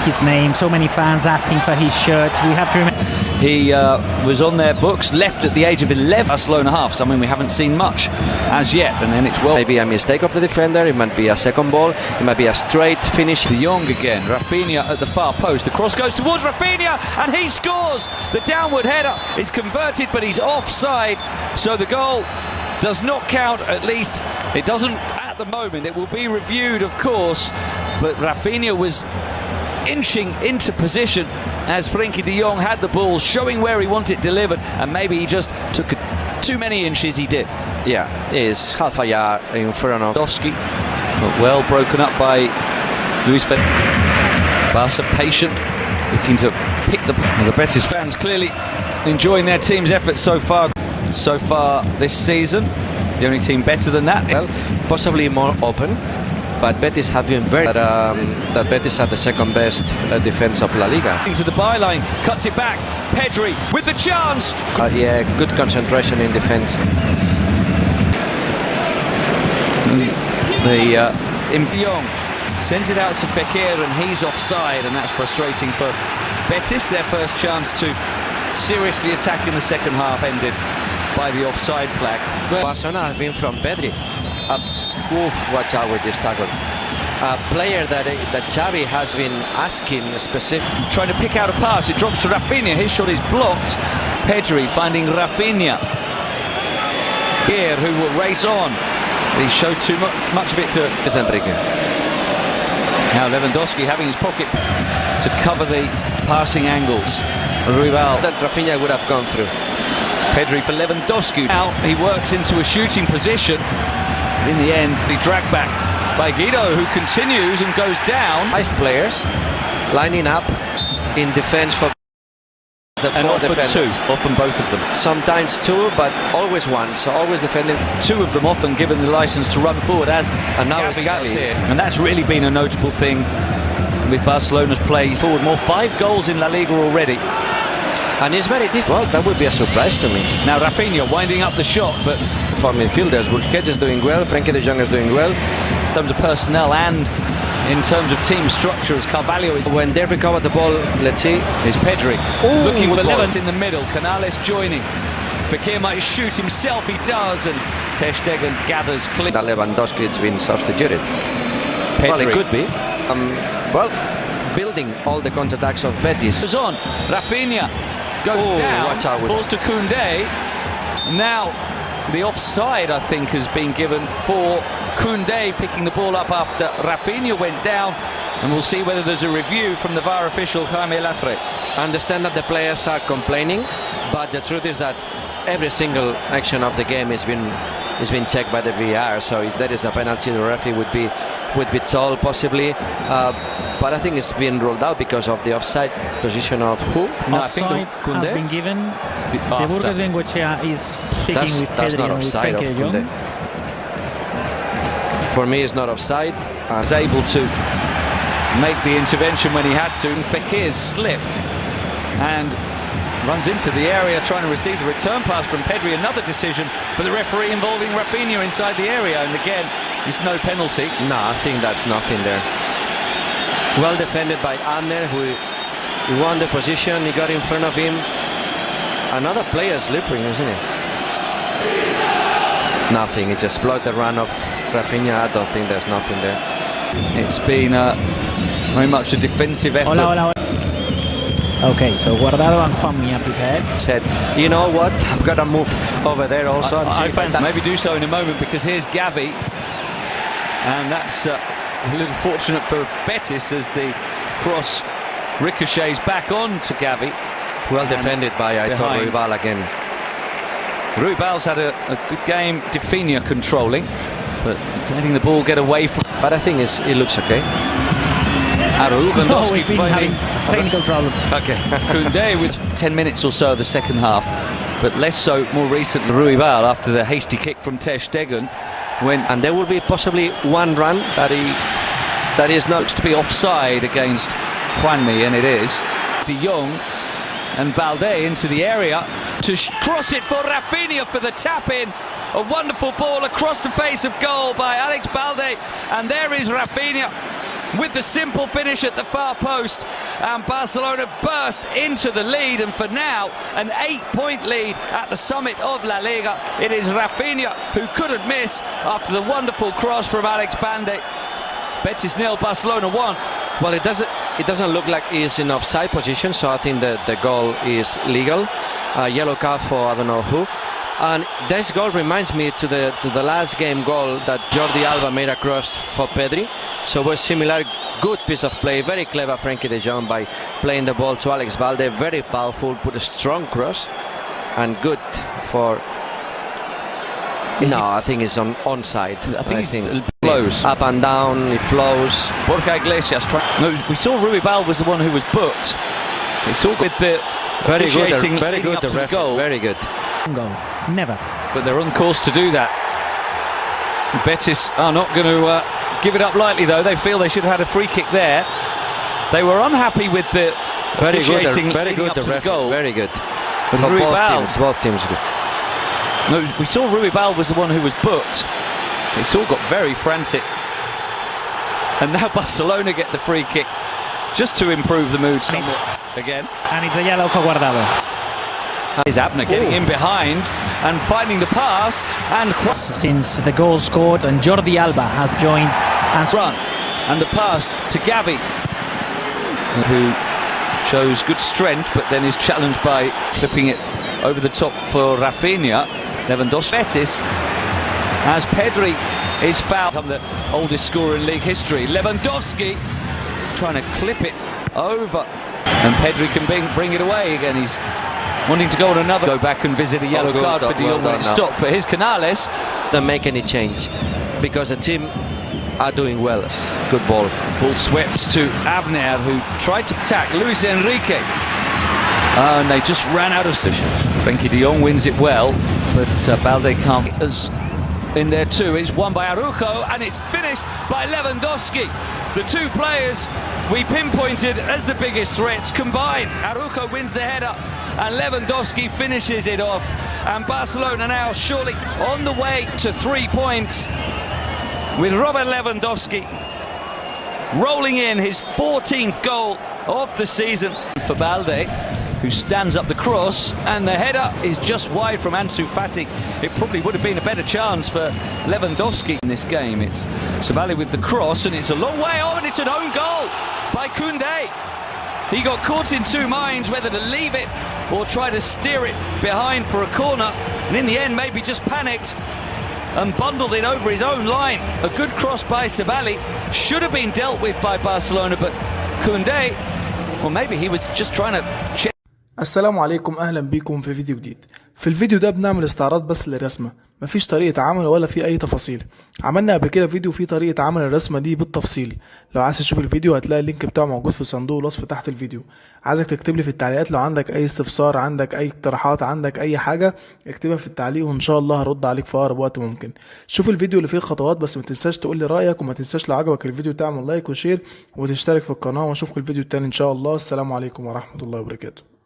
his name. So many fans asking for his shirt. We have to remember. He was on their books, left at the age of 11. Barcelona half, something we haven't seen much as yet. And then it's maybe a mistake of the defender. It might be a second ball. It might be a straight finish. De Jong again. Rafinha at the far post. The cross goes towards Rafinha, and he scores. The downward header is converted, but he's offside. So the goal does not count. At least it doesn't at the moment. It will be reviewed, of course. But Rafinha was inching into position as Frenkie de Jong had the ball, showing where he wanted it delivered, and maybe he just took too many inches. He did. Yeah, he's half a yard in front of Lewandowski, but well broken up by Luis Felipe. Barca patient, looking to pick the Betis fans clearly enjoying their team's efforts so far this season. The only team better than that. Well, possibly more open, but Betis have been very that Betis are the second best defense of La Liga. Into the byline, cuts it back. Pedri with the chance. Yeah, good concentration in defense. De Jong sends it out to Fekir, and he's offside, and that's frustrating for Betis. Their first chance to seriously attack in the second half ended by the offside flag. Barcelona has been from Pedri. Watch out with this tackle. A player that Xavi has been asking specific. Trying to pick out a pass, it drops to Rafinha. His shot is blocked. Pedri finding Rafinha here, who will race on. He showed too much of it to Enrique. Now Lewandowski having his pocket to cover the passing angles. Ruibal. That Rafinha would have gone through. Pedri for Lewandowski. Now he works into a shooting position. In the end, he dragged back by Guido, who continues and goes down. 5 players lining up in defense for the 4 defenders. 2, often both of them. Sometimes 2, but always 1. So always defending. 2 of them often given the license to run forward, as and now it's Gavi here. And that's really been a notable thing with Barcelona's play forward. More 5 goals in La Liga already. And it's very difficult. Well, that would be a surprise to me. Now Rafinha winding up the shot, but for midfielders, Busquets is doing well, Frenkie de Jong is doing well. In terms of personnel and in terms of team structure, as Carvalho is. When they recover the ball, let's see. Is Pedri looking for Levant in the middle. Canales joining. Fekir might shoot himself, he does, and Ter Stegen gathers clear. That Lewandowski has been substituted. Pedri. Well, it could be. Building all the counterattacks of Betis. Goes on. Rafinha goes down, falls to Koundé. Now the offside, I think, has been given for Koundé picking the ball up after Rafinha went down, and we'll see whether there's a review from the VAR official Jaime Latre. I understand that the players are complaining, but the truth is that every single action of the game has been checked by the VAR. So if there is a penalty, the referee would be told possibly. But I think it's been ruled out because of the offside position of who? No, I think has been given. The Burgos Bengoechea is speaking with Pedri. That's not offside of Koundé. For me, it's not offside. Was able to make the intervention when he had to. Fekir's slip and runs into the area trying to receive the return pass from Pedri. Another decision for the referee involving Rafinha inside the area, and again, it's no penalty. No, I think that's nothing there. Well defended by Abner, who won the position. He got in front of him. Another player slipping, isn't it? Nothing. It just blocked the run of Rafinha. I don't think there's nothing there. It's been very much a defensive effort. Hola. Okay, so Guardado and Juanmi are prepared. Said, you know what? I'm gonna move over there also. I fancy maybe do so in a moment, because here's Gavi, and that's a little fortunate for Betis as the cross ricochets back on to Gavi. Well defended by Ruibal again. Ruibal's had a good game. Rafinha controlling, but letting the ball get away from. But I think it looks okay. Lewandowski finding technical problem. Okay. Koundé with 10 minutes or so of the second half, but less so more recently. Ruibal, after the hasty kick from Ter Stegen, and there will be possibly one run that is not looks to be offside against Juanmi, and it is. De Jong and Balde into the area to cross it for Rafinha for the tap-in. A wonderful ball across the face of goal by Alex Balde, and there is Rafinha with the simple finish at the far post, and Barcelona burst into the lead, and for now an 8-point lead at the summit of La Liga. It is Rafinha who couldn't miss after the wonderful cross from Alex Bande. Betis 0, Barcelona 1. Well, it doesn't look like he's in offside position, so I think that the goal is legal. Yellow card for I don't know who. And this goal reminds me to the last game goal that Jordi Alba made across for Pedri. So it was similar, good piece of play, very clever Frenkie de Jong by playing the ball to Alex Balde, very powerful, put a strong cross, and good for. I think it's onside. I think it flows up and down. It flows. Borja Iglesias. No, we saw Ruibal was the one who was booked. It's all with the very good. The goal. Very good. Goal. Never. But they're on course to do that. Betis are not going to give it up lightly, though. They feel they should have had a free kick there. They were unhappy with the officiating. Very good. The goal. Very good. With Both teams good. No, we saw Ruibal was the one who was booked. It's all got very frantic. And now Barcelona get the free kick just to improve the mood somewhat again. And it's a yellow for Guardado. Is Abner getting in behind and finding the pass, and since the goal scored, and Jordi Alba has joined and run, and the pass to Gavi, who shows good strength but then is challenged by clipping it over the top for Rafinha. Lewandowski. Betis, as Pedri is fouled, become the oldest scorer in league history. Lewandowski trying to clip it over, and Pedri can bring it away again. He's wanting to go on another. Go back and visit a yellow card for De Jong when it stopped. But here's Canales. Don't make any change because the team are doing well. Good ball. Ball swept to Abner, who tried to attack Luis Enrique. And they just ran out of position. Frenkie de Jong wins it well, but Balde can't get us in there too. It's won by Araujo, and it's finished by Lewandowski. The two players we pinpointed as the biggest threats combine. Araujo wins the header, and Lewandowski finishes it off. And Barcelona now surely on the way to 3 points, with Robert Lewandowski rolling in his 14th goal of the season for Balde, who stands up the cross, and the header is just wide from Ansu Fati. It probably would have been a better chance for Lewandowski in this game. It's Sabali with the cross, and it's a long way on, and it's an own goal by Koundé. He got caught in two minds whether to leave it or try to steer it behind for a corner, and in the end maybe just panicked and bundled it over his own line. A good cross by Sabali, should have been dealt with by Barcelona, but Koundé, well, maybe he was just trying to check. السلام عليكم، اهلا بيكم في فيديو جديد. في الفيديو ده بنعمل استعراض بس للرسمة، مفيش طريقة عمل ولا في اي تفاصيل. عملنا قبل كده فيديو فيه طريقة عمل الرسمة دي بالتفصيل. لو عايز تشوف الفيديو هتلاقي اللينك بتاعه موجود في صندوق الوصف تحت الفيديو. عايزك تكتب لي في التعليقات لو عندك اي استفسار، عندك اي اقتراحات، عندك اي حاجة اكتبها في التعليق وان شاء الله هرد عليك في اقرب وقت ممكن. شوف الفيديو اللي فيه خطوات، بس ما تنساش تقول لي رأيك، وما تنساش لو عجبك الفيديو تعمل لايك وشير وتشترك في القناة، ونشوفك الفيديو التاني ان شاء الله. السلام عليكم ورحمة الله وبركاته.